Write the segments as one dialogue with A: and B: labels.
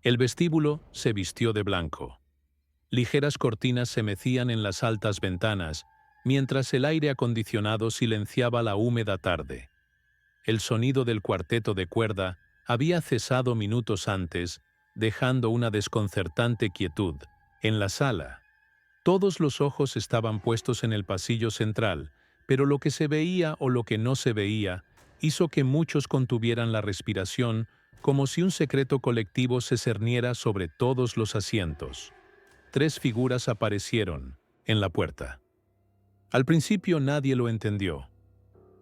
A: El vestíbulo se vistió de blanco. Ligeras cortinas se mecían en las altas ventanas, mientras el aire acondicionado silenciaba la húmeda tarde. El sonido del cuarteto de cuerda había cesado minutos antes, dejando una desconcertante quietud. En la sala, todos los ojos estaban puestos en el pasillo central, pero lo que se veía o lo que no se veía hizo que muchos contuvieran la respiración, como si un secreto colectivo se cerniera sobre todos los asientos. 3 figuras aparecieron en la puerta. Al principio nadie lo entendió.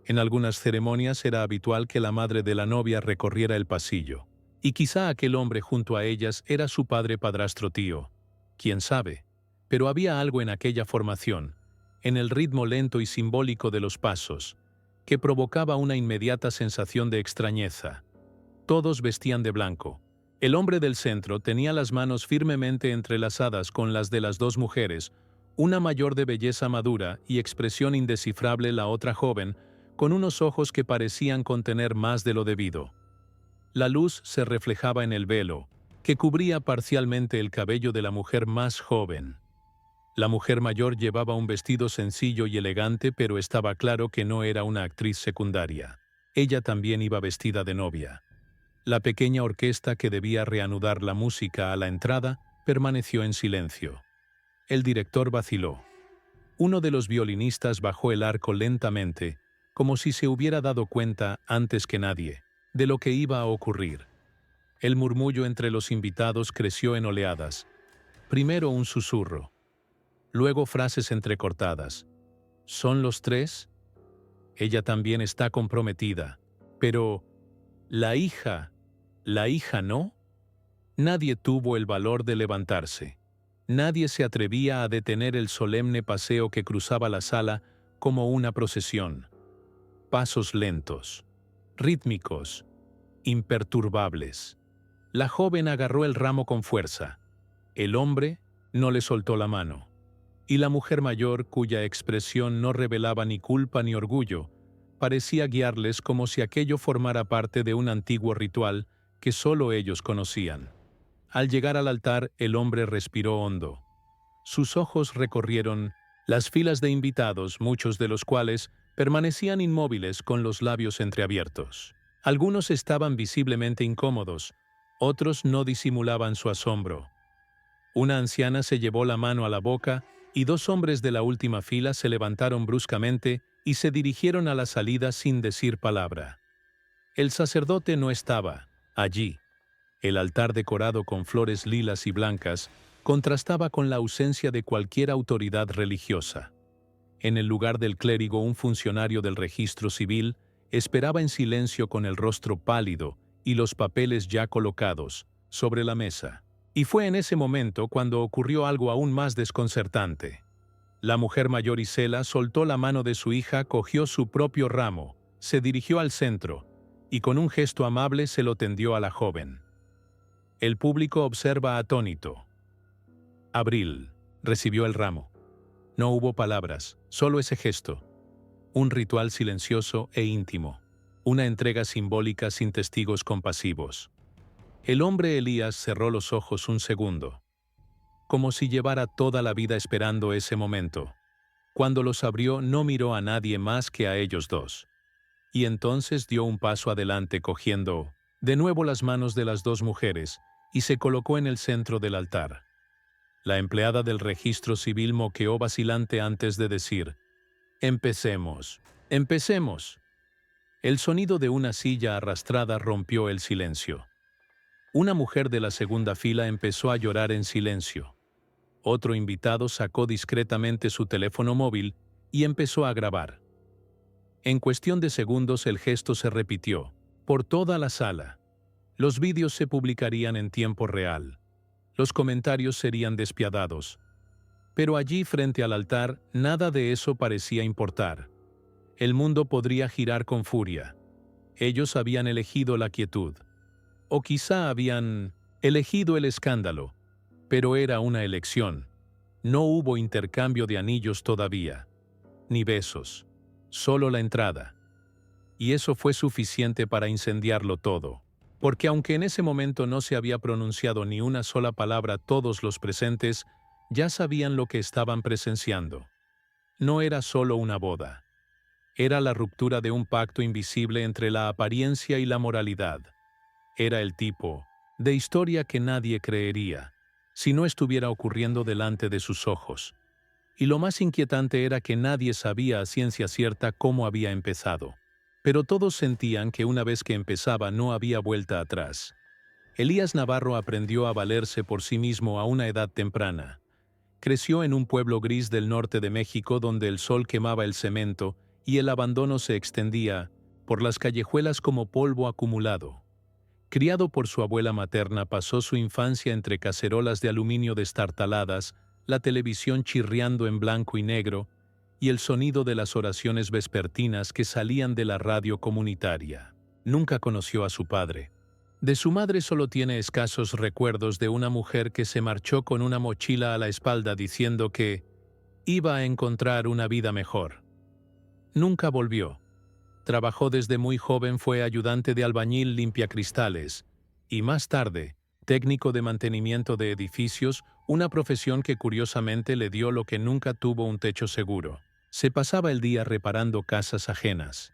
A: En algunas ceremonias era habitual que la madre de la novia recorriera el pasillo, y quizá aquel hombre junto a ellas era su padre padrastro tío. Quién sabe, pero había algo en aquella formación, en el ritmo lento y simbólico de los pasos, que provocaba una inmediata sensación de extrañeza. Todos vestían de blanco. El hombre del centro tenía las manos firmemente entrelazadas con las de las 2 mujeres, una mayor de belleza madura y expresión indescifrable, la otra joven, con unos ojos que parecían contener más de lo debido. La luz se reflejaba en el velo, que cubría parcialmente el cabello de la mujer más joven. La mujer mayor llevaba un vestido sencillo y elegante, pero estaba claro que no era una actriz secundaria. Ella también iba vestida de novia. La pequeña orquesta que debía reanudar la música a la entrada permaneció en silencio. El director vaciló. Uno de los violinistas bajó el arco lentamente, como si se hubiera dado cuenta, antes que nadie, de lo que iba a ocurrir. El murmullo entre los invitados creció en oleadas. Primero un susurro. Luego frases entrecortadas. ¿Son los 3? Ella también está comprometida. Pero, ¿la hija no? Nadie tuvo el valor de levantarse. Nadie se atrevía a detener el solemne paseo que cruzaba la sala como una procesión. Pasos lentos, rítmicos, imperturbables. La joven agarró el ramo con fuerza. El hombre no le soltó la mano. Y la mujer mayor, cuya expresión no revelaba ni culpa ni orgullo, parecía guiarles como si aquello formara parte de un antiguo ritual que solo ellos conocían. Al llegar al altar, el hombre respiró hondo. Sus ojos recorrieron las filas de invitados, muchos de los cuales permanecían inmóviles con los labios entreabiertos. Algunos estaban visiblemente incómodos, otros no disimulaban su asombro. Una anciana se llevó la mano a la boca y 2 hombres de la última fila se levantaron bruscamente y se dirigieron a la salida sin decir palabra. El sacerdote no estaba allí. El altar decorado con flores lilas y blancas contrastaba con la ausencia de cualquier autoridad religiosa. En el lugar del clérigo, un funcionario del registro civil esperaba en silencio con el rostro pálido y los papeles ya colocados sobre la mesa. Y fue en ese momento cuando ocurrió algo aún más desconcertante. La mujer mayor Isela soltó la mano de su hija, cogió su propio ramo, se dirigió al centro y con un gesto amable se lo tendió a la joven. El público observa atónito. Abril recibió el ramo. No hubo palabras, solo ese gesto. Un ritual silencioso e íntimo. Una entrega simbólica sin testigos compasivos. El hombre Elías cerró los ojos un segundo, como si llevara toda la vida esperando ese momento. Cuando los abrió, no miró a nadie más que a ellos 2. Y entonces dio un paso adelante cogiendo de nuevo las manos de las 2 mujeres y se colocó en el centro del altar. La empleada del registro civil moqueó vacilante antes de decir: «Empecemos, empecemos». El sonido de una silla arrastrada rompió el silencio. Una mujer de la segunda fila empezó a llorar en silencio. Otro invitado sacó discretamente su teléfono móvil y empezó a grabar. En cuestión de segundos el gesto se repitió por toda la sala. Los vídeos se publicarían en tiempo real. Los comentarios serían despiadados. Pero allí frente al altar nada de eso parecía importar. El mundo podría girar con furia. Ellos habían elegido la quietud. O quizá habían elegido el escándalo. Pero era una elección. No hubo intercambio de anillos todavía. Ni besos. Solo la entrada. Y eso fue suficiente para incendiarlo todo. porque aunque en ese momento no se había pronunciado ni una sola palabra, todos los presentes ya sabían lo que estaban presenciando. No era solo una boda. Era la ruptura de un pacto invisible entre la apariencia y la moralidad. Era el tipo de historia que nadie creería si no estuviera ocurriendo delante de sus ojos. Y lo más inquietante era que nadie sabía a ciencia cierta cómo había empezado. Pero todos sentían que una vez que empezaba no había vuelta atrás. Elías Navarro aprendió a valerse por sí mismo a una edad temprana. Creció en un pueblo gris del norte de México donde el sol quemaba el cemento y el abandono se extendía por las callejuelas como polvo acumulado. Criado por su abuela materna, pasó su infancia entre cacerolas de aluminio destartaladas, la televisión chirriando en blanco y negro y el sonido de las oraciones vespertinas que salían de la radio comunitaria. Nunca conoció a su padre. De su madre solo tiene escasos recuerdos de una mujer que se marchó con una mochila a la espalda diciendo que iba a encontrar una vida mejor. Nunca volvió. Trabajó desde muy joven, fue ayudante de albañil limpiacristales y más tarde, técnico de mantenimiento de edificios, una profesión que curiosamente le dio lo que nunca tuvo: un techo seguro. Se pasaba el día reparando casas ajenas.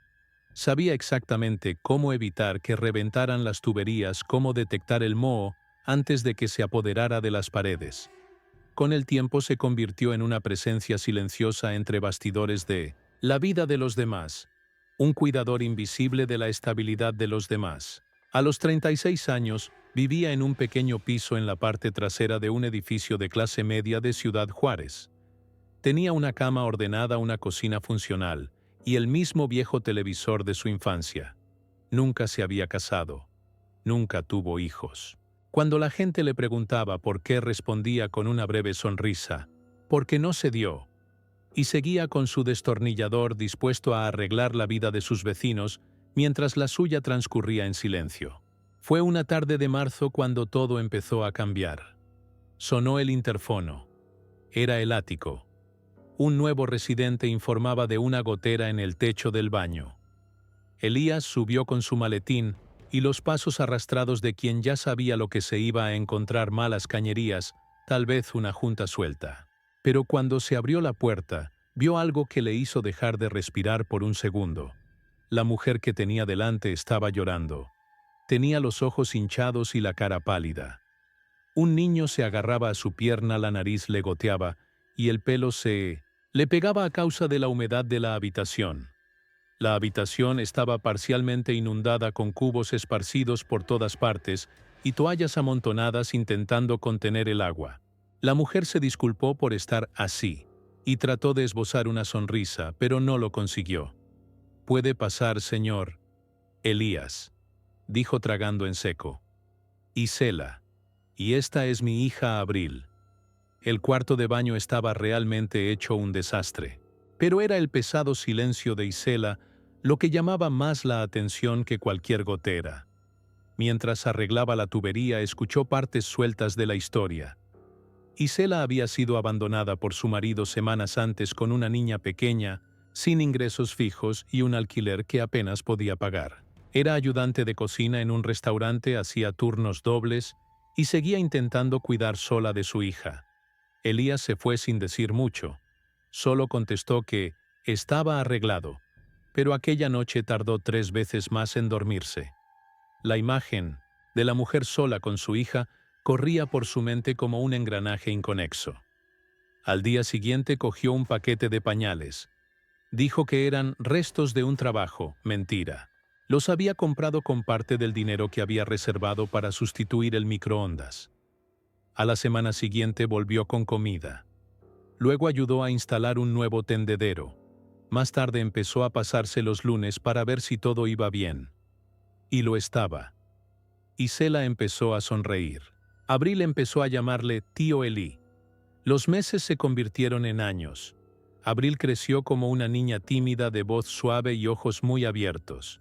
A: Sabía exactamente cómo evitar que reventaran las tuberías, cómo detectar el moho antes de que se apoderara de las paredes. Con el tiempo se convirtió en una presencia silenciosa entre bastidores de la vida de los demás, un cuidador invisible de la estabilidad de los demás. A los 36 años, vivía en un pequeño piso en la parte trasera de un edificio de clase media de Ciudad Juárez. Tenía una cama ordenada, una cocina funcional y el mismo viejo televisor de su infancia. Nunca se había casado. Nunca tuvo hijos. Cuando la gente le preguntaba por qué, respondía con una breve sonrisa: porque no se dio. Y seguía con su destornillador, dispuesto a arreglar la vida de sus vecinos mientras la suya transcurría en silencio. Fue una tarde de marzo cuando todo empezó a cambiar. Sonó el interfono. Era el ático. Un nuevo residente informaba de una gotera en el techo del baño. Elías subió con su maletín y los pasos arrastrados de quien ya sabía lo que se iba a encontrar: malas cañerías, tal vez una junta suelta. Pero cuando se abrió la puerta, vio algo que le hizo dejar de respirar por un segundo. La mujer que tenía delante estaba llorando. Tenía los ojos hinchados y la cara pálida. Un niño se agarraba a su pierna, la nariz le goteaba y el pelo se le pegaba a causa de la humedad de la habitación. La habitación estaba parcialmente inundada, con cubos esparcidos por todas partes y toallas amontonadas intentando contener el agua. La mujer se disculpó por estar así y trató de esbozar una sonrisa, pero no lo consiguió. «Puede pasar, señor Elías», dijo tragando en seco. «Isela. Y esta es mi hija Abril». El cuarto de baño estaba realmente hecho un desastre, pero era el pesado silencio de Isela lo que llamaba más la atención que cualquier gotera. Mientras arreglaba la tubería, escuchó partes sueltas de la historia. Isela había sido abandonada por su marido semanas antes, con una niña pequeña, sin ingresos fijos y un alquiler que apenas podía pagar. Era ayudante de cocina en un restaurante, hacía turnos dobles y seguía intentando cuidar sola de su hija. Elías se fue sin decir mucho. Solo contestó que estaba arreglado, pero aquella noche tardó 3 veces más en dormirse. La imagen de la mujer sola con su hija corría por su mente como un engranaje inconexo. Al día siguiente cogió un paquete de pañales. Dijo que eran restos de un trabajo. Mentira. Los había comprado con parte del dinero que había reservado para sustituir el microondas. A la semana siguiente volvió con comida. Luego ayudó a instalar un nuevo tendedero. Más tarde empezó a pasarse los lunes para ver si todo iba bien. Y lo estaba. Isela empezó a sonreír. Abril empezó a llamarle tío Elí. Los meses se convirtieron en años. Abril creció como una niña tímida, de voz suave y ojos muy abiertos.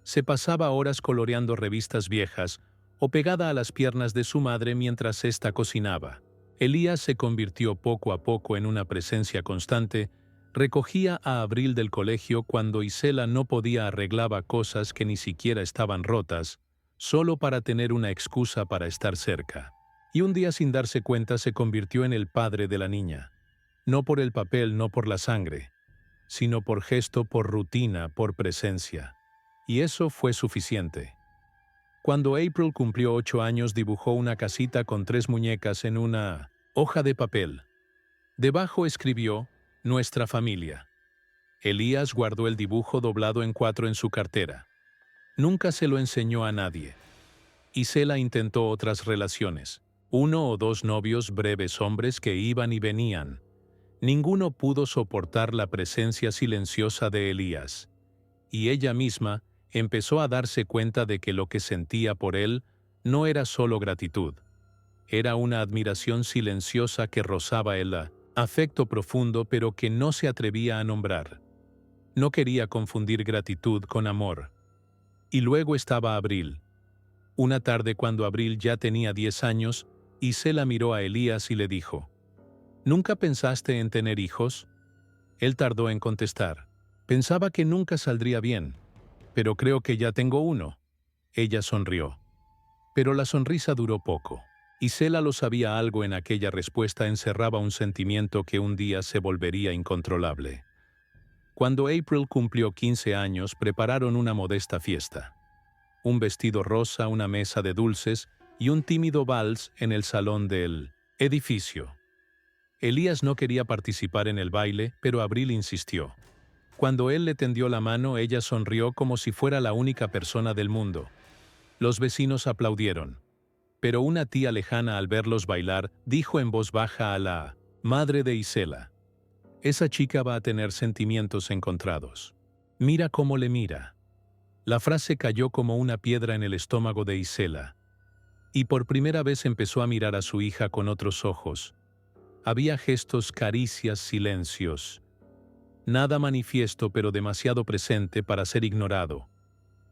A: Se pasaba horas coloreando revistas viejas o pegada a las piernas de su madre mientras ésta cocinaba. Elías se convirtió poco a poco en una presencia constante. Recogía a Abril del colegio cuando Isela no podía, arreglaba cosas que ni siquiera estaban rotas, solo para tener una excusa para estar cerca. Y un día sin darse cuenta se convirtió en el padre de la niña. No por el papel, no por la sangre, sino por gesto, por rutina, por presencia. Y eso fue suficiente. Cuando April cumplió 8 años dibujó una casita con 3 muñecas en una hoja de papel. Debajo escribió, «Nuestra familia». Elías guardó el dibujo doblado en 4 en su cartera. Nunca se lo enseñó a nadie. Isela intentó otras relaciones. 1 o 2 novios breves hombres que iban y venían. Ninguno pudo soportar la presencia silenciosa de Elías. Y ella misma empezó a darse cuenta de que lo que sentía por él no era solo gratitud. Era una admiración silenciosa que rozaba el afecto profundo pero que no se atrevía a nombrar. No quería confundir gratitud con amor. Y luego estaba Abril. Una tarde cuando Abril ya tenía 10 años, Isela miró a Elías y le dijo, «¿Nunca pensaste en tener hijos?» Él tardó en contestar. «Pensaba que nunca saldría bien, pero creo que ya tengo uno». Ella sonrió. Pero la sonrisa duró poco. Isela lo sabía, algo en aquella respuesta encerraba un sentimiento que un día se volvería incontrolable. Cuando April cumplió 15 años, prepararon una modesta fiesta. Un vestido rosa, una mesa de dulces y un tímido vals en el salón del edificio. Elías no quería participar en el baile, pero Abril insistió. Cuando él le tendió la mano, ella sonrió como si fuera la única persona del mundo. Los vecinos aplaudieron. Pero una tía lejana, al verlos bailar, dijo en voz baja a la madre de Isela, «Esa chica va a tener sentimientos encontrados. Mira cómo le mira». La frase cayó como una piedra en el estómago de Isela. Y por primera vez empezó a mirar a su hija con otros ojos. Había gestos, caricias, silencios. Nada manifiesto pero demasiado presente para ser ignorado.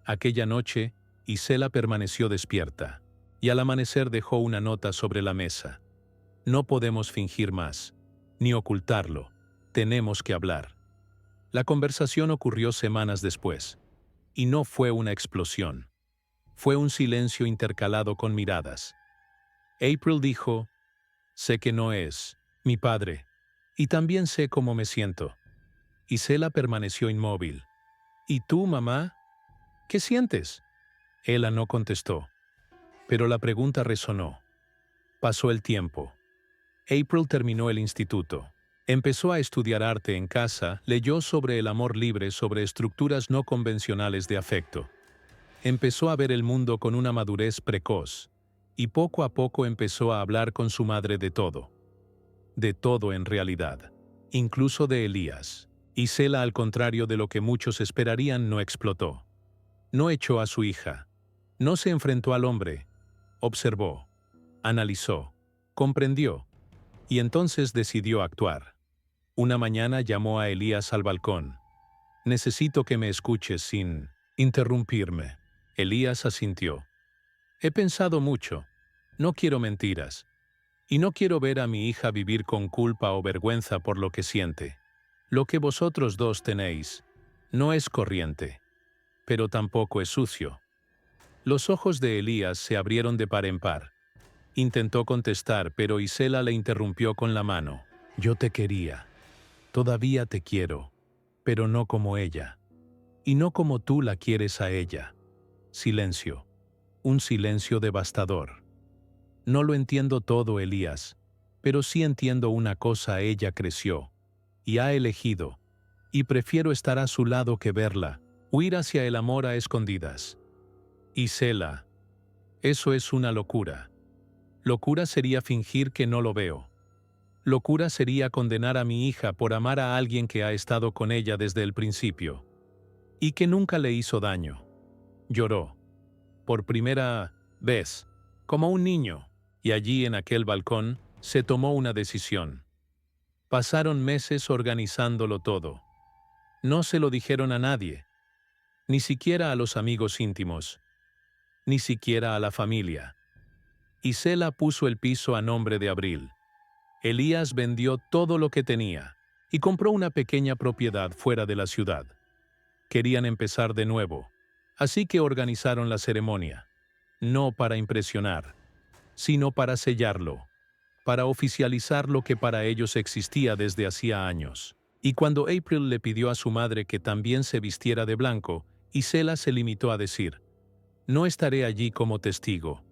A: Aquella noche, Isela permaneció despierta, y al amanecer dejó una nota sobre la mesa. «No podemos fingir más, ni ocultarlo. Tenemos que hablar». La conversación ocurrió semanas después, y no fue una explosión. Fue un silencio intercalado con miradas. April dijo, «Sé que no es mi padre, y también sé cómo me siento». Isela permaneció inmóvil. «¿Y tú, mamá? ¿Qué sientes?» Ella no contestó. Pero la pregunta resonó. Pasó el tiempo. April terminó el instituto. Empezó a estudiar arte en casa, leyó sobre el amor libre, sobre estructuras no convencionales de afecto. Empezó a ver el mundo con una madurez precoz, y poco a poco empezó a hablar con su madre de todo. De todo en realidad, incluso de Elías. Isela, al contrario de lo que muchos esperarían, no explotó. No echó a su hija. No se enfrentó al hombre. Observó, analizó, comprendió, y entonces decidió actuar. Una mañana llamó a Elías al balcón. «Necesito que me escuches sin interrumpirme». Elías asintió. «He pensado mucho. No quiero mentiras. Y no quiero ver a mi hija vivir con culpa o vergüenza por lo que siente. Lo que vosotros dos tenéis no es corriente, pero tampoco es sucio». Los ojos de Elías se abrieron de par en par. Intentó contestar, pero Isela le interrumpió con la mano. «Yo te quería. Todavía te quiero, pero no como ella. Y no como tú la quieres a ella». Silencio. Un silencio devastador. «No lo entiendo todo, Elías, pero sí entiendo una cosa: ella creció. Y ha elegido. Y prefiero estar a su lado que verla, huir hacia el amor a escondidas». Isela. Eso es una locura. Locura sería fingir que no lo veo. Locura sería condenar a mi hija por amar a alguien que ha estado con ella desde el principio. Y que nunca le hizo daño. Lloró. Por primera vez, como un niño, y allí en aquel balcón, se tomó una decisión. Pasaron meses organizándolo todo. No se lo dijeron a nadie, ni siquiera a los amigos íntimos, ni siquiera a la familia. Isela puso el piso a nombre de Abril. Elías vendió todo lo que tenía y compró una pequeña propiedad fuera de la ciudad. Querían empezar de nuevo, así que organizaron la ceremonia. no para impresionar, sino para sellarlo, para oficializar lo que para ellos existía desde hacía años. Y cuando April le pidió a su madre que también se vistiera de blanco, Isela se limitó a decir: «No estaré allí como testigo,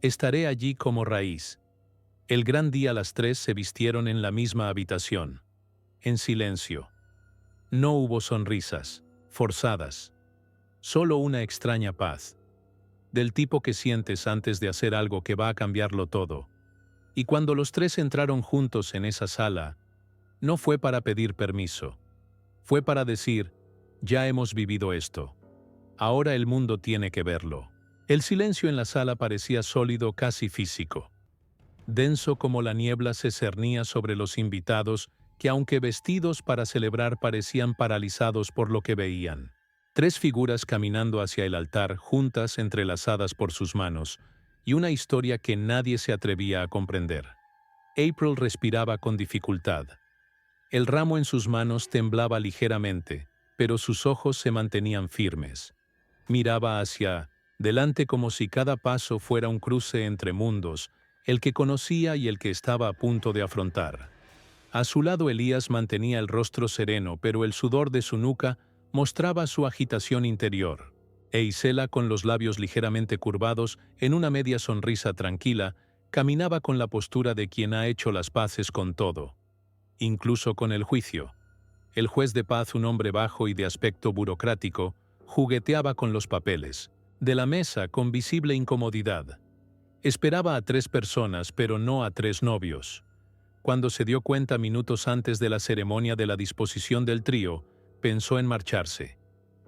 A: estaré allí como raíz». El gran día las tres se vistieron en la misma habitación, en silencio. No hubo sonrisas, forzadas, solo una extraña paz, del tipo que sientes antes de hacer algo que va a cambiarlo todo. Y cuando los tres entraron juntos en esa sala, no fue para pedir permiso, fue para decir: «Ya hemos vivido esto. Ahora el mundo tiene que verlo». El silencio en la sala parecía sólido, casi físico. Denso como la niebla se cernía sobre los invitados que, aunque vestidos para celebrar, parecían paralizados por lo que veían. Tres figuras caminando hacia el altar, juntas, entrelazadas por sus manos, y una historia que nadie se atrevía a comprender. April respiraba con dificultad. El ramo en sus manos temblaba ligeramente, pero sus ojos se mantenían firmes. Miraba hacia delante como si cada paso fuera un cruce entre mundos, el que conocía y el que estaba a punto de afrontar. A su lado Elías mantenía el rostro sereno, pero el sudor de su nuca mostraba su agitación interior. E Isela, con los labios ligeramente curvados, en una media sonrisa tranquila, caminaba con la postura de quien ha hecho las paces con todo, incluso con el juicio. El juez de paz, un hombre bajo y de aspecto burocrático, jugueteaba con los papeles de la mesa con visible incomodidad. Esperaba a 3 personas, pero no a 3 novios. Cuando se dio cuenta minutos antes de la ceremonia de la disposición del trío, pensó en marcharse.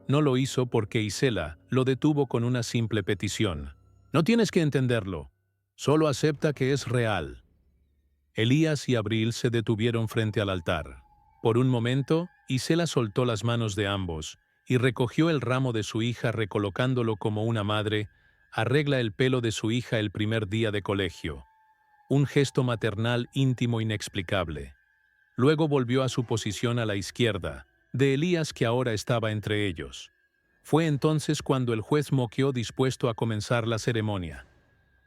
A: No lo hizo porque Isela lo detuvo con una simple petición. «No tienes que entenderlo, solo acepta que es real». Elías y Abril se detuvieron frente al altar. Por un momento, Isela soltó las manos de ambos y recogió el ramo de su hija, recolocándolo como una madre arregla el pelo de su hija el primer día de colegio. Un gesto maternal íntimo inexplicable. Luego volvió a su posición a la izquierda, de Elías, que ahora estaba entre ellos. Fue entonces cuando el juez moqueó, dispuesto a comenzar la ceremonia.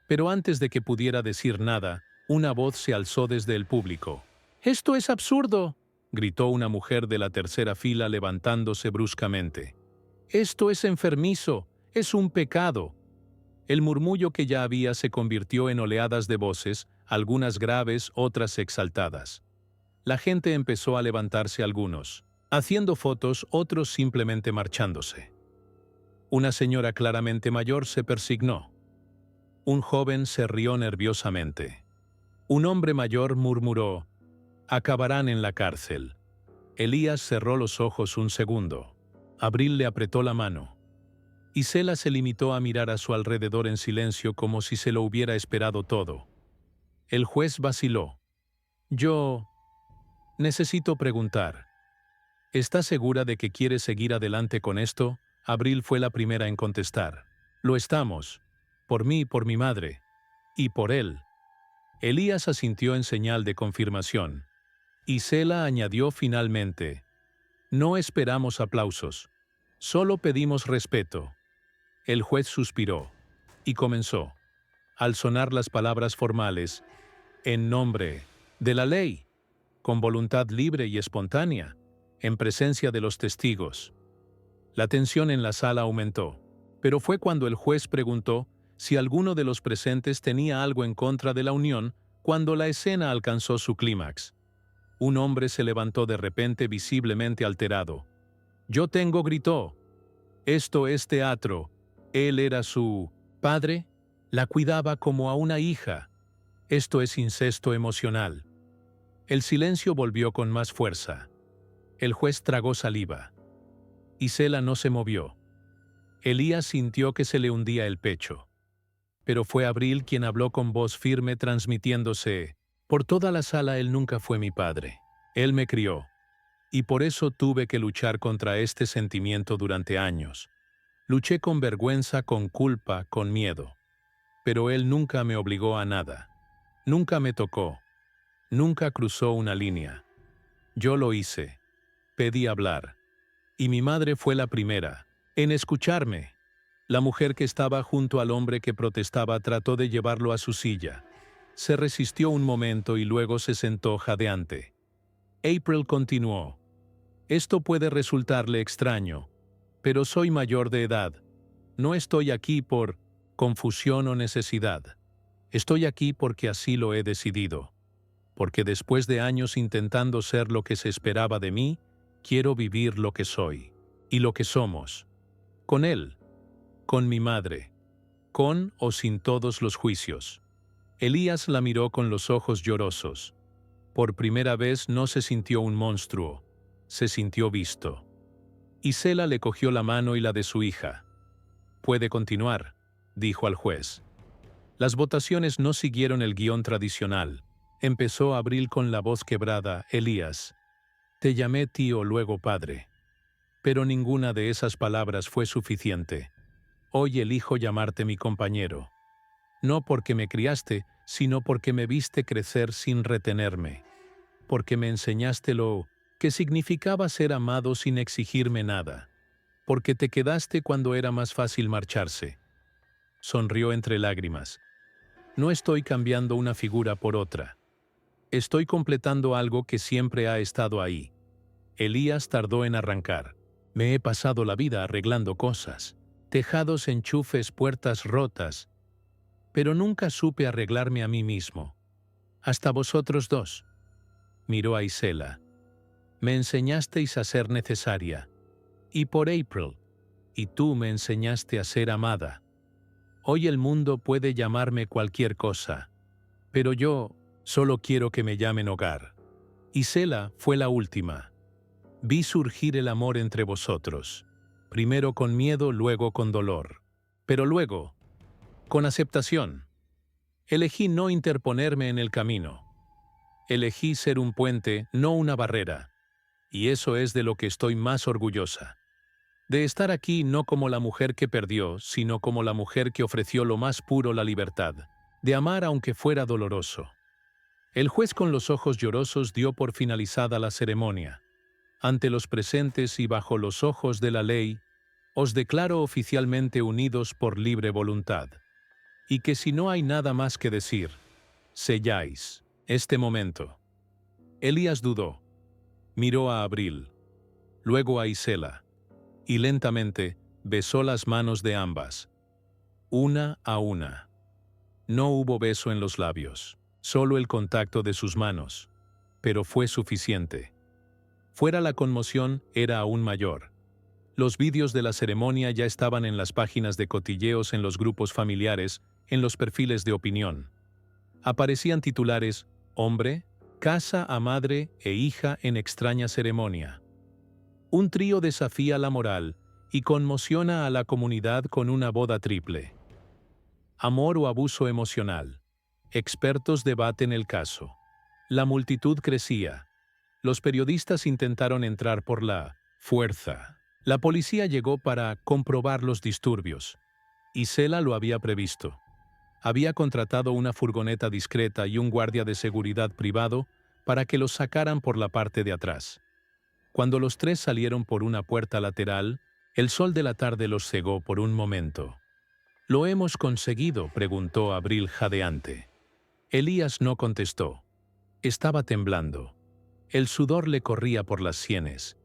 A: Pero antes de que pudiera decir nada, una voz se alzó desde el público. «¡Esto es absurdo!», gritó una mujer de la tercera fila, levantándose bruscamente. «Esto es enfermizo, es un pecado». El murmullo que ya había se convirtió en oleadas de voces, algunas graves, otras exaltadas. La gente empezó a levantarse, algunos haciendo fotos, otros simplemente marchándose. Una señora claramente mayor se persignó. Un joven se rió nerviosamente. Un hombre mayor murmuró: «Acabarán en la cárcel». Elías cerró los ojos un segundo. Abril le apretó la mano. Isela se limitó a mirar a su alrededor en silencio, como si se lo hubiera esperado todo. El juez vaciló. «Yo necesito preguntar. ¿Está segura de que quiere seguir adelante con esto?». Abril fue la primera en contestar. «Lo estamos. Por mí, por mi madre. Y por él». Elías asintió en señal de confirmación. Isela añadió finalmente: «No esperamos aplausos. Solo pedimos respeto». El juez suspiró y comenzó. Al sonar las palabras formales: «En nombre de la ley», con voluntad libre y espontánea, en presencia de los testigos. La tensión en la sala aumentó, pero fue cuando el juez preguntó si alguno de los presentes tenía algo en contra de la unión cuando la escena alcanzó su clímax. Un hombre se levantó de repente, visiblemente alterado. «Yo tengo», gritó. «Esto es teatro. Él era su padre. La cuidaba como a una hija. Esto es incesto emocional». El silencio volvió con más fuerza. El juez tragó saliva. Isela no se movió. Elías sintió que se le hundía el pecho. Pero fue Abril quien habló con voz firme, transmitiéndose por toda la sala: «Él nunca fue mi padre. Él me crió. Y por eso tuve que luchar contra este sentimiento durante años. Luché con vergüenza, con culpa, con miedo. Pero él nunca me obligó a nada. Nunca me tocó. Nunca cruzó una línea. Yo lo hice. Pedí hablar. Y mi madre fue la primera en escucharme». La mujer que estaba junto al hombre que protestaba trató de llevarlo a su silla. Se resistió un momento y luego se sentó jadeante. April continuó. Esto puede resultarle extraño, pero soy mayor de edad. No estoy aquí por confusión o necesidad. Estoy aquí porque así lo he decidido. Porque después de años intentando ser lo que se esperaba de mí, quiero vivir lo que soy y lo que somos. Con él, con mi madre, con o sin todos los juicios. Elías la miró con los ojos llorosos. Por primera vez no se sintió un monstruo, se sintió visto. Isela le cogió la mano y la de su hija. «Puede continuar», dijo al juez. Las votaciones no siguieron el guión tradicional. Empezó Abril con la voz quebrada: «Elías, te llamé tío, luego padre». Pero ninguna de esas palabras fue suficiente. «Hoy elijo llamarte mi compañero. No porque me criaste, sino porque me viste crecer sin retenerme. Porque me enseñaste lo que significaba ser amado sin exigirme nada. Porque te quedaste cuando era más fácil marcharse». Sonrió entre lágrimas. «No estoy cambiando una figura por otra. Estoy completando algo que siempre ha estado ahí». Elías tardó en arrancar. «Me he pasado la vida arreglando cosas. Tejados, enchufes, puertas rotas. Pero nunca supe arreglarme a mí mismo. Hasta vosotros dos». Miró a Isela. «Me enseñasteis a ser necesaria. Y por April. Y tú me enseñaste a ser amada. Hoy el mundo puede llamarme cualquier cosa. Pero yo solo quiero que me llamen hogar». Isela fue la última. «Vi surgir el amor entre vosotros. Primero con miedo, luego con dolor. Pero luego, con aceptación. Elegí no interponerme en el camino. Elegí ser un puente, no una barrera. Y eso es de lo que estoy más orgullosa. De estar aquí no como la mujer que perdió, sino como la mujer que ofreció lo más puro, la libertad, de amar aunque fuera doloroso». El juez, con los ojos llorosos, dio por finalizada la ceremonia. «Ante los presentes y bajo los ojos de la ley, os declaro oficialmente unidos por libre voluntad. Y que si no hay nada más que decir, selláis este momento». Elías dudó. Miró a Abril, luego a Isela, y lentamente besó las manos de ambas, una a una. No hubo beso en los labios, solo el contacto de sus manos, pero fue suficiente. Fuera la conmoción era aún mayor. Los vídeos de la ceremonia ya estaban en las páginas de cotilleos, en los grupos familiares, en los perfiles de opinión. Aparecían titulares: «Hombre, casa a madre e hija en extraña ceremonia». Un trío desafía la moral y conmociona a la comunidad con una boda triple. Amor o abuso emocional. Expertos debaten el caso. La multitud crecía. Los periodistas intentaron entrar por la fuerza. La policía llegó para comprobar los disturbios. Isela lo había previsto. Había contratado una furgoneta discreta y un guardia de seguridad privado para que los sacaran por la parte de atrás. Cuando los tres salieron por una puerta lateral, el sol de la tarde los cegó por un momento. «¿Lo hemos conseguido?», preguntó Abril jadeante. Elías no contestó. Estaba temblando. El sudor le corría por las sienes.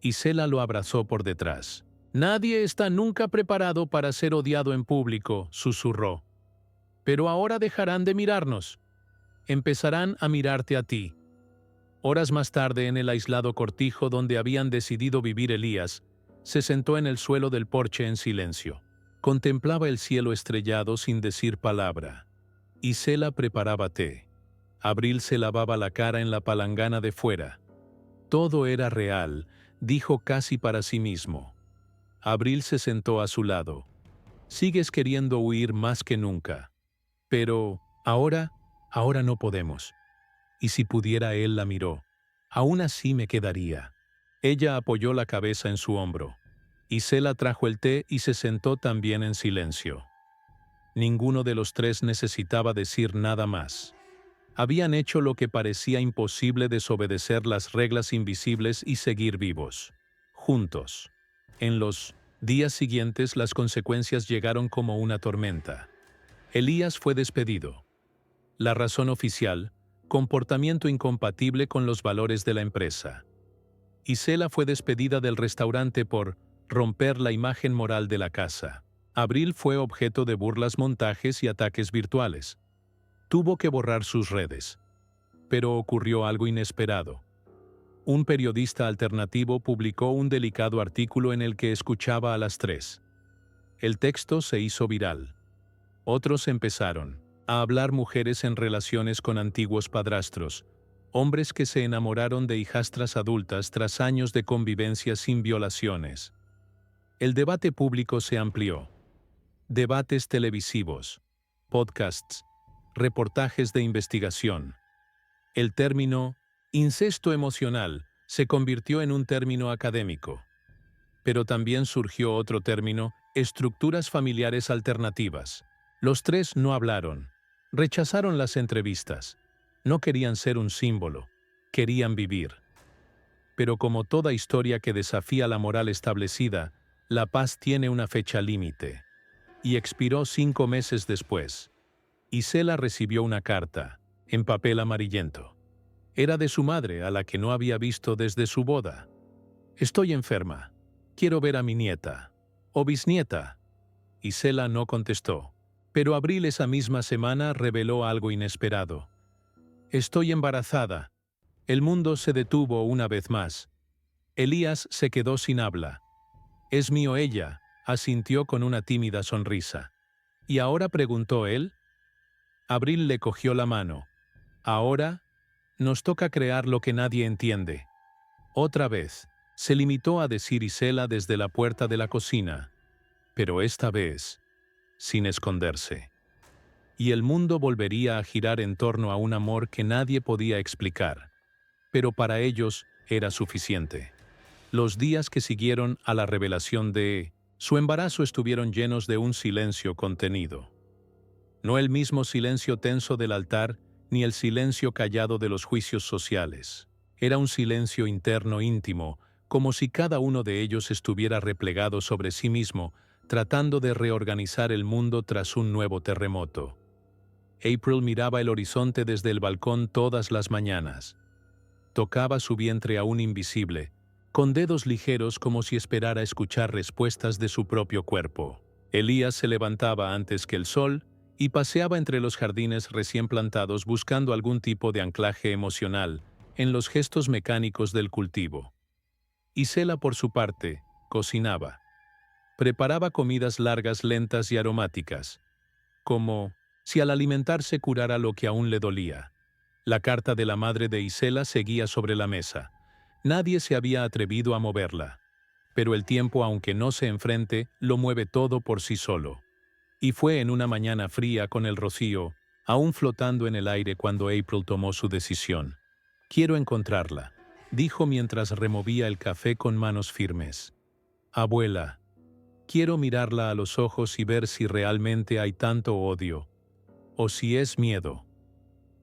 A: Isela lo abrazó por detrás. «Nadie está nunca preparado para ser odiado en público», susurró. «Pero ahora dejarán de mirarnos. Empezarán a mirarte a ti». Horas más tarde, en el aislado cortijo donde habían decidido vivir Elías, se sentó en el suelo del porche en silencio. Contemplaba el cielo estrellado sin decir palabra. Isela preparaba té. Abril se lavaba la cara en la palangana de fuera. Todo era real, dijo casi para sí mismo. Abril se sentó a su lado. «Sigues queriendo huir más que nunca. Pero ahora no podemos». Y si pudiera, él la miró. «Aún así me quedaría». Ella apoyó la cabeza en su hombro. Isela trajo el té y se sentó también en silencio. Ninguno de los tres necesitaba decir nada más. Habían hecho lo que parecía imposible: desobedecer las reglas invisibles y seguir vivos. Juntos. En los Días siguientes las consecuencias llegaron como una tormenta. Elías fue despedido. La razón oficial: comportamiento incompatible con los valores de la empresa. Isela fue despedida del restaurante por romper la imagen moral de la casa. Abril fue objeto de burlas, montajes y ataques virtuales. Tuvo que borrar sus redes. Pero ocurrió algo inesperado. Un periodista alternativo publicó un delicado artículo en el que escuchaba a las tres. El texto se hizo viral. Otros empezaron a hablar: mujeres en relaciones con antiguos padrastros, hombres que se enamoraron de hijastras adultas tras años de convivencia sin violaciones. El debate público se amplió. Debates televisivos, podcasts, reportajes de investigación. El término incesto emocional se convirtió en un término académico. Pero también surgió otro término: estructuras familiares alternativas. Los tres no hablaron. Rechazaron las entrevistas. No querían ser un símbolo. Querían vivir. Pero como toda historia que desafía la moral establecida, la paz tiene una fecha límite. Y expiró 5 meses después. Isela recibió una carta, en papel amarillento. Era de su madre, a la que no había visto desde su boda. «Estoy enferma. Quiero ver a mi nieta. O bisnieta». Isela no contestó. Pero Abril esa misma semana reveló algo inesperado. «Estoy embarazada». El mundo se detuvo una vez más. Elías se quedó sin habla. «Es mío ella», asintió con una tímida sonrisa. «¿Y ahora?», preguntó él. Abril le cogió la mano. «Ahora nos toca crear lo que nadie entiende». Otra vez, se limitó a decir Isela desde la puerta de la cocina. Pero esta vez, sin esconderse. Y el mundo volvería a girar en torno a un amor que nadie podía explicar. Pero para ellos era suficiente. Los días que siguieron a la revelación de su embarazo estuvieron llenos de un silencio contenido. No el mismo silencio tenso del altar, ni el silencio callado de los juicios sociales. Era un silencio interno íntimo, como si cada uno de ellos estuviera replegado sobre sí mismo, tratando de reorganizar el mundo tras un nuevo terremoto. April miraba el horizonte desde el balcón todas las mañanas. Tocaba su vientre aún invisible, con dedos ligeros como si esperara escuchar respuestas de su propio cuerpo. Elías se levantaba antes que el sol y paseaba entre los jardines recién plantados buscando algún tipo de anclaje emocional en los gestos mecánicos del cultivo. Isela, por su parte, cocinaba. Preparaba comidas largas, lentas y aromáticas, como si al alimentarse curara lo que aún le dolía. La carta de la madre de Isela seguía sobre la mesa. Nadie se había atrevido a moverla. Pero el tiempo, aunque no se enfrente, lo mueve todo por sí solo. Y fue en una mañana fría, con el rocío aún flotando en el aire, cuando April tomó su decisión. «Quiero encontrarla», dijo mientras removía el café con manos firmes. «Abuela, quiero mirarla a los ojos y ver si realmente hay tanto odio, o si es miedo».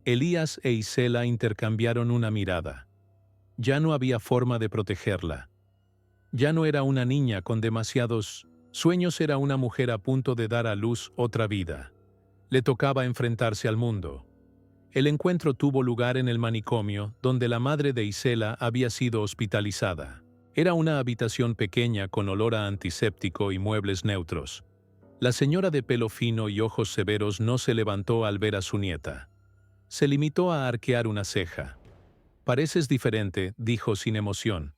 A: Elías e Isela intercambiaron una mirada. Ya no había forma de protegerla. Ya no era una niña con demasiados sueños, era una mujer a punto de dar a luz otra vida. Le tocaba enfrentarse al mundo. El encuentro tuvo lugar en el manicomio, donde la madre de Isela había sido hospitalizada. Era una habitación pequeña con olor a antiséptico y muebles neutros. La señora de pelo fino y ojos severos no se levantó al ver a su nieta. Se limitó a arquear una ceja. «Pareces diferente», dijo sin emoción.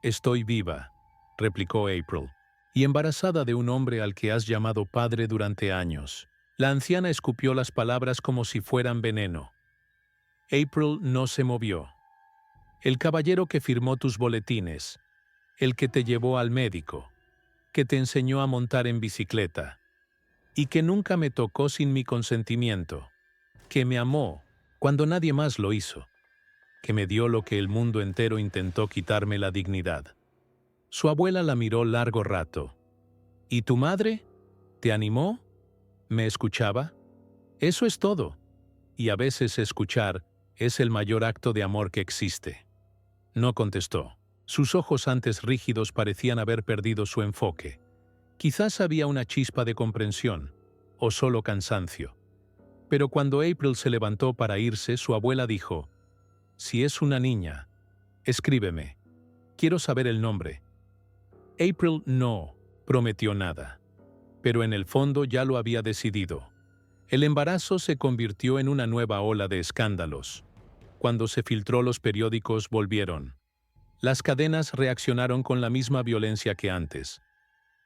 A: «Estoy viva», replicó April, «y embarazada de un hombre al que has llamado padre durante años». La anciana escupió las palabras como si fueran veneno. April no se movió. «El caballero que firmó tus boletines, el que te llevó al médico, que te enseñó a montar en bicicleta, y que nunca me tocó sin mi consentimiento, que me amó cuando nadie más lo hizo, que me dio lo que el mundo entero intentó quitarme, la dignidad». Su abuela la miró largo rato. «¿Y tu madre? ¿Te animó? ¿Me escuchaba? Eso es todo. Y a veces escuchar es el mayor acto de amor que existe». No contestó. Sus ojos, antes rígidos, parecían haber perdido su enfoque. Quizás había una chispa de comprensión, o solo cansancio. Pero cuando April se levantó para irse, su abuela dijo: «Si es una niña, escríbeme. Quiero saber el nombre». April no prometió nada, pero en el fondo ya lo había decidido. El embarazo se convirtió en una nueva ola de escándalos. Cuando se filtró, los periódicos volvieron. Las cadenas reaccionaron con la misma violencia que antes.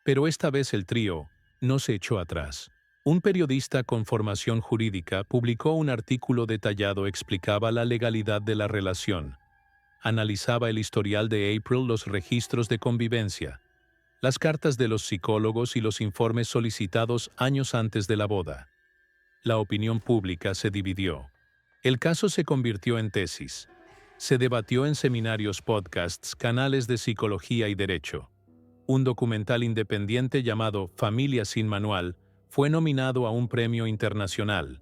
A: Pero esta vez el trío no se echó atrás. Un periodista con formación jurídica publicó un artículo detallado, explicaba la legalidad de la relación. Analizaba el historial de April, los registros de convivencia, las cartas de los psicólogos y los informes solicitados años antes de la boda. La opinión pública se dividió. El caso se convirtió en tesis. Se debatió en seminarios, podcasts, canales de psicología y derecho. Un documental independiente llamado Familia sin Manual fue nominado a un premio internacional.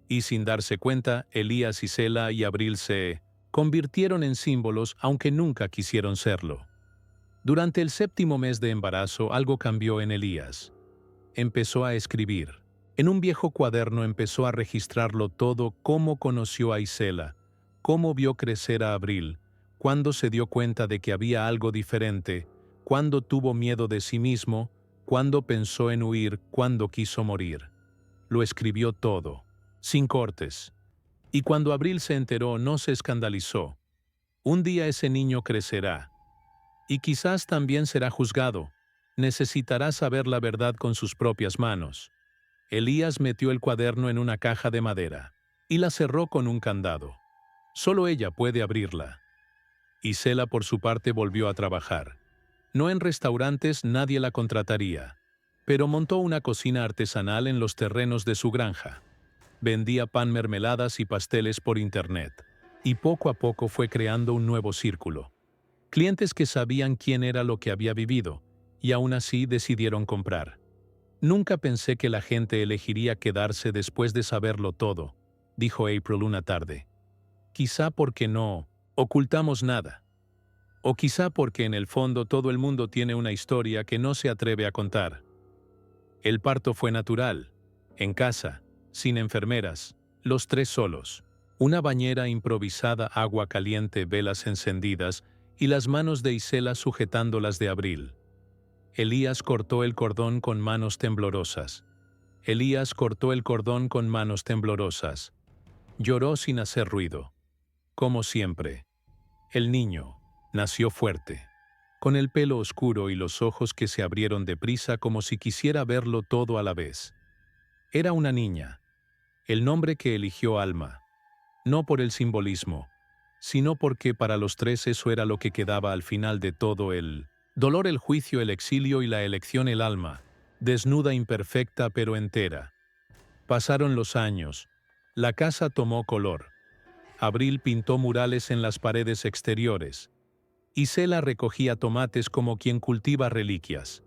A: Y sin darse cuenta, Elías, Isela y Abril se convirtieron en símbolos, aunque nunca quisieron serlo. Durante el 7º mes de embarazo, algo cambió en Elías. Empezó a escribir. En un viejo cuaderno empezó a registrarlo todo: cómo conoció a Isela, cómo vio crecer a Abril, cuándo se dio cuenta de que había algo diferente, cuándo tuvo miedo de sí mismo, cuándo pensó en huir, cuándo quiso morir. Lo escribió todo, sin cortes. Y cuando Abril se enteró, no se escandalizó. Un día ese niño crecerá. Y quizás también será juzgado. Necesitará saber la verdad con sus propias manos. Elías metió el cuaderno en una caja de madera y la cerró con un candado. Solo ella puede abrirla. Isela, por su parte, volvió a trabajar. No en restaurantes, nadie la contrataría, pero montó una cocina artesanal en los terrenos de su granja. Vendía pan, mermeladas y pasteles por internet, y poco a poco fue creando un nuevo círculo. Clientes que sabían quién era, lo que había vivido, y aún así decidieron comprar. «Nunca pensé que la gente elegiría quedarse después de saberlo todo», dijo April una tarde. «Quizá porque no ocultamos nada. O quizá porque en el fondo todo el mundo tiene una historia que no se atreve a contar». El parto fue natural, en casa, sin enfermeras, los tres solos. Una bañera improvisada, agua caliente, velas encendidas y las manos de Isela sujetando las de Abril. Elías cortó el cordón con manos temblorosas. Elías cortó el cordón con manos temblorosas. Lloró sin hacer ruido. Como siempre. El niño nació fuerte, con el pelo oscuro y los ojos que se abrieron deprisa como si quisiera verlo todo a la vez. Era una niña. El nombre que eligió Alma. No por el simbolismo, sino porque para los tres eso era lo que quedaba al final de todo: el dolor, el juicio, el exilio y la elección. El alma, desnuda, imperfecta pero entera. Pasaron los años. La casa tomó color. Abril pintó murales en las paredes exteriores. Isela recogía tomates como quien cultiva reliquias.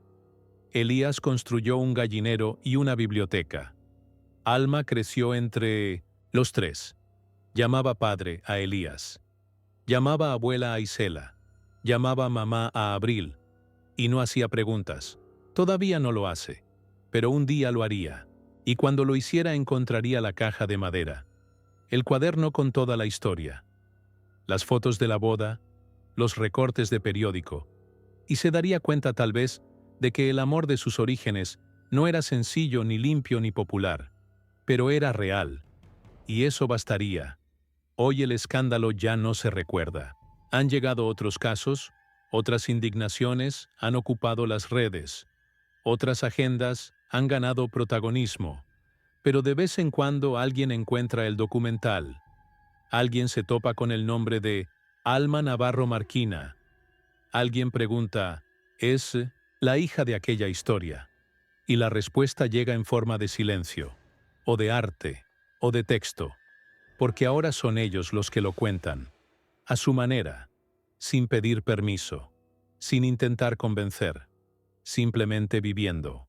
A: Elías construyó un gallinero y una biblioteca. Alma creció entre los tres. Llamaba padre a Elías. Llamaba abuela a Isela. Llamaba mamá a Abril. Y no hacía preguntas. Todavía no lo hace. Pero un día lo haría. Y cuando lo hiciera encontraría la caja de madera, el cuaderno con toda la historia, las fotos de la boda, los recortes de periódico, y se daría cuenta tal vez de que el amor de sus orígenes no era sencillo, ni limpio, ni popular, pero era real. Y eso bastaría. Hoy el escándalo ya no se recuerda. Han llegado otros casos, otras indignaciones han ocupado las redes, otras agendas han ganado protagonismo, pero de vez en cuando alguien encuentra el documental. Alguien se topa con el nombre de Alma Navarro Marquina. Alguien pregunta: ¿es la hija de aquella historia? Y la respuesta llega en forma de silencio, o de arte, o de texto, porque ahora son ellos los que lo cuentan, a su manera, sin pedir permiso, sin intentar convencer, simplemente viviendo.